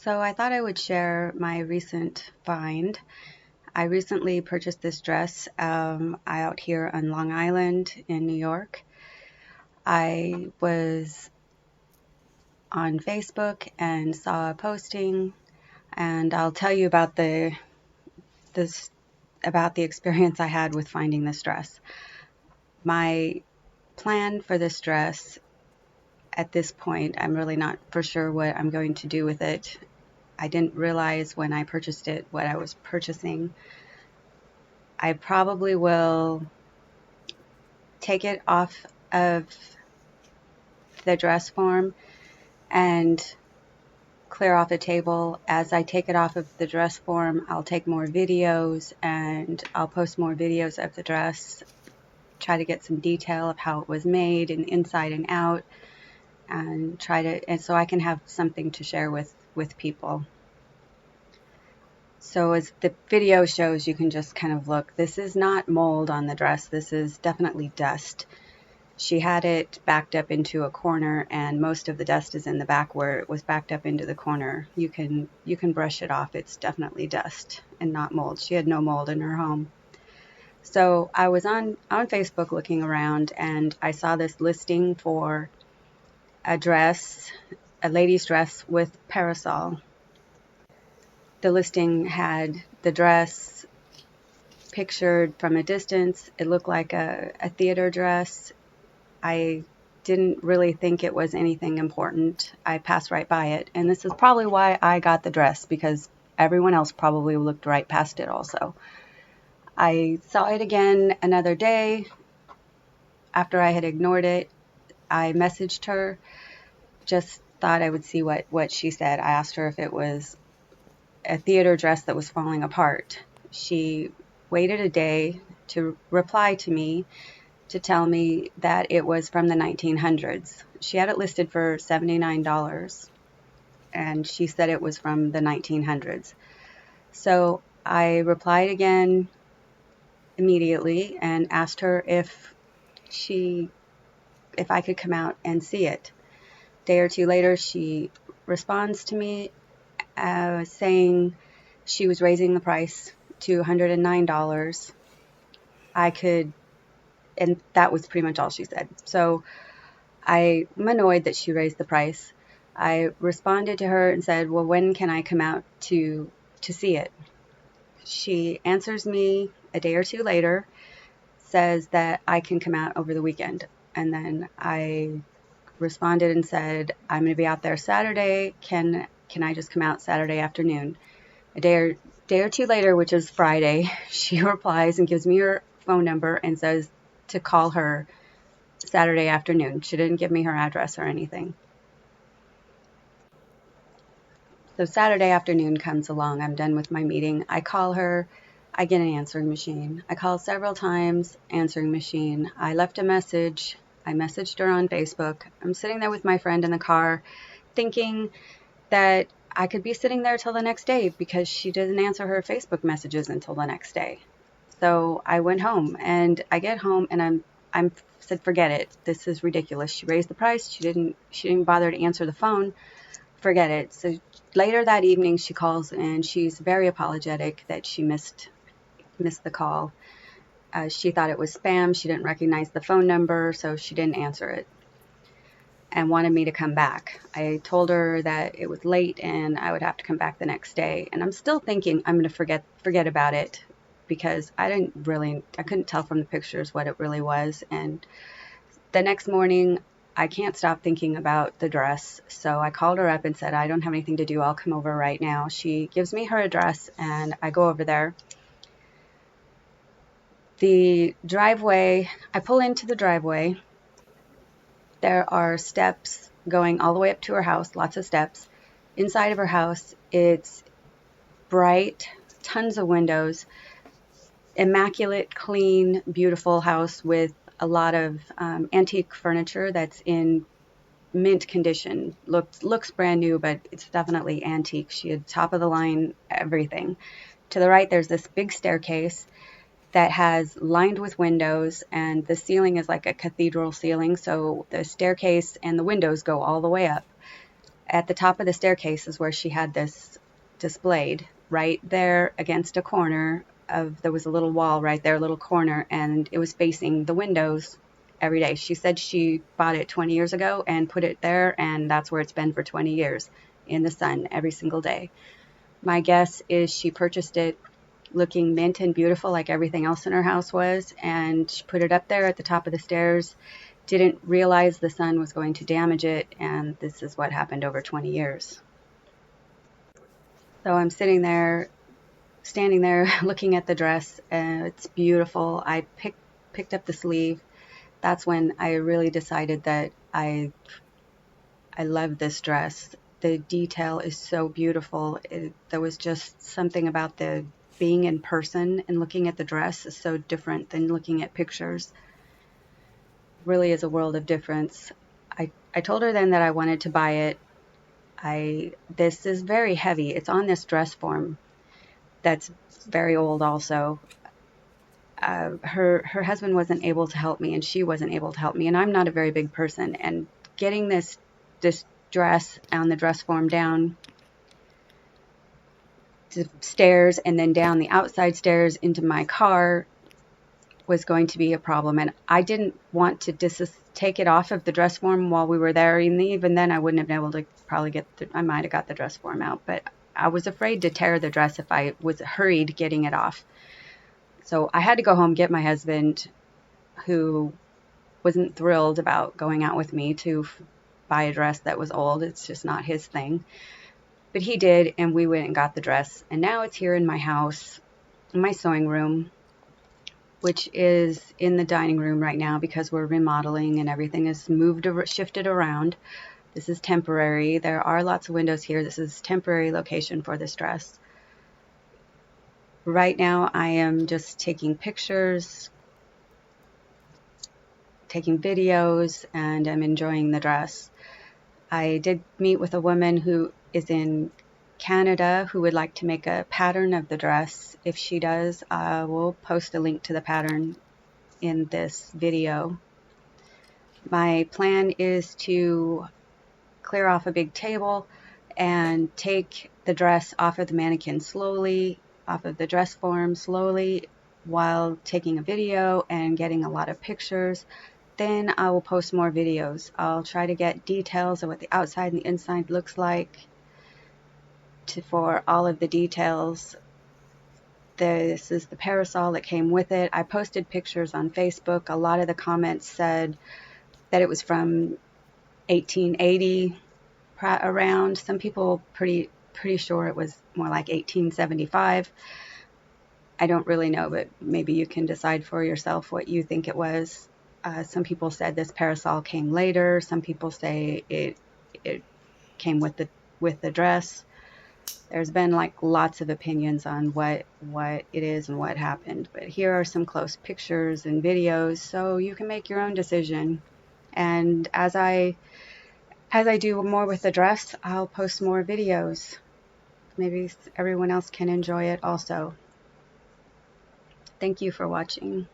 So I thought I would share my recent find. I recently purchased this dress out here on Long Island in New York. I was on Facebook and saw a posting, and I'll tell you about this about the experience I had with finding this dress. My plan for this dress at this point, I'm really not for sure what I'm going to do with it. I didn't realize when I purchased it what I was purchasing. I probably will take it off of the dress form and clear off the table. As I take it off of the dress form, I'll take more videos and I'll post more videos of the dress, try to get some detail of how it was made and inside and out, and so I can have something to share with people. So as the video shows, you can just kind of look. This is not mold on the dress. This is definitely dust. She had it backed up into a corner, and most of the dust is in the back where it was backed up into the corner. You can brush it off. It's definitely dust and not mold. She had no mold in her home. So I was on Facebook looking around, and I saw this listing for a dress, a lady's dress with parasol. The listing had the dress pictured from a distance. It looked like a theater dress. I didn't really think it was anything important. I passed right by it. And this is probably why I got the dress, because everyone else probably looked right past it also. I saw it again another day. After I had ignored it, I messaged her. Just thought I would see what she said. I asked her if it was a theater dress that was falling apart. She waited a day to reply to me to tell me that it was from the 1900s. She had it listed for $79, and she said it was from the 1900s. So I replied again immediately and asked her if I could come out and see it. A day or two later, she responds to me saying she was raising the price to $109. And that was pretty much all she said. So I'm annoyed that she raised the price. I responded to her and said, well, when can I come out to see it? She answers me a day or two later, says that I can come out over the weekend. And then I responded and said, I'm going to be out there Saturday. Can I just come out Saturday afternoon? A day or two later, which is Friday, she replies and gives me her phone number and says to call her Saturday afternoon. She didn't give me her address or anything. So Saturday afternoon comes along. I'm done with my meeting. I call her. I get an answering machine. I call several times, answering machine. I left a message. I messaged her on Facebook. I'm sitting there with my friend in the car thinking that I could be sitting there till the next day because she didn't answer her Facebook messages until the next day. So I went home, and I get home and I'm said, forget it. This is ridiculous. She raised the price. She didn't bother to answer the phone. Forget it. So later that evening she calls, and she's very apologetic that she missed the call. She thought it was spam. She didn't recognize the phone number, so she didn't answer it and wanted me to come back. I told her that it was late and I would have to come back the next day. And I'm still thinking I'm going to forget about it, because I couldn't tell from the pictures what it really was. And the next morning, I can't stop thinking about the dress. So I called her up and said, I don't have anything to do. I'll come over right now. She gives me her address and I go over there. The driveway, I pull into the driveway. There are steps going all the way up to her house, lots of steps. Inside of her house, it's bright, tons of windows, immaculate, clean, beautiful house with a lot of antique furniture that's in mint condition. Looks brand new, but it's definitely antique. She had top of the line everything. To the right, there's this big staircase that has lined with windows, and the ceiling is like a cathedral ceiling, so the staircase and the windows go all the way up. At the top of the staircase is where she had this displayed, right there against a corner of, there was a little wall right there, a little corner, and it was facing the windows every day. She said she bought it 20 years ago and put it there, and that's where it's been for 20 years, in the sun every single day. My guess is she purchased it looking mint and beautiful like everything else in her house was, and she put it up there at the top of the stairs, didn't realize the sun was going to damage it, and this is what happened over 20 years. So I'm sitting there, standing there, looking at the dress, and it's beautiful. I picked up the sleeve. That's when I really decided that I love this dress. The detail is so beautiful. There was just something about the being in person and looking at the dress is so different than looking at pictures. Really is a world of difference. I told her then that I wanted to buy it. This is very heavy. It's on this dress form that's very old also. Her husband wasn't able to help me, and she wasn't able to help me, and I'm not a very big person, and getting this dress on the dress form down the stairs and then down the outside stairs into my car was going to be a problem. And I didn't want to take it off of the dress form while we were there. And even then I wouldn't have been able to probably I might have got the dress form out, but I was afraid to tear the dress if I was hurried getting it off. So I had to go home, get my husband, who wasn't thrilled about going out with me to buy a dress that was old. It's just not his thing. But he did, and we went and got the dress. And now it's here in my house, in my sewing room, which is in the dining room right now because we're remodeling and everything is shifted around. This is temporary. There are lots of windows here. This is temporary location for this dress. Right now I am just taking pictures, taking videos, and I'm enjoying the dress. I did meet with a woman who is in Canada who would like to make a pattern of the dress. If she does, we'll post a link to the pattern in this video. My plan is to clear off a big table and take the dress off of the mannequin slowly, off of the dress form slowly, while taking a video and getting a lot of pictures. Then I will post more videos. I'll try to get details of what the outside and the inside looks like for all of the details. This is the parasol that came with it. I posted pictures on Facebook. A lot of the comments said that it was from 1880 around. Some people pretty sure it was more like 1875. I don't really know, but maybe you can decide for yourself what you think it was. Some people said this parasol came later. Some people say it came with the dress. There's been like lots of opinions on what it is and what happened, but here are some close pictures and videos so you can make your own decision. And as I do more with the dress, I'll post more videos. Maybe everyone else can enjoy it also. Thank you for watching.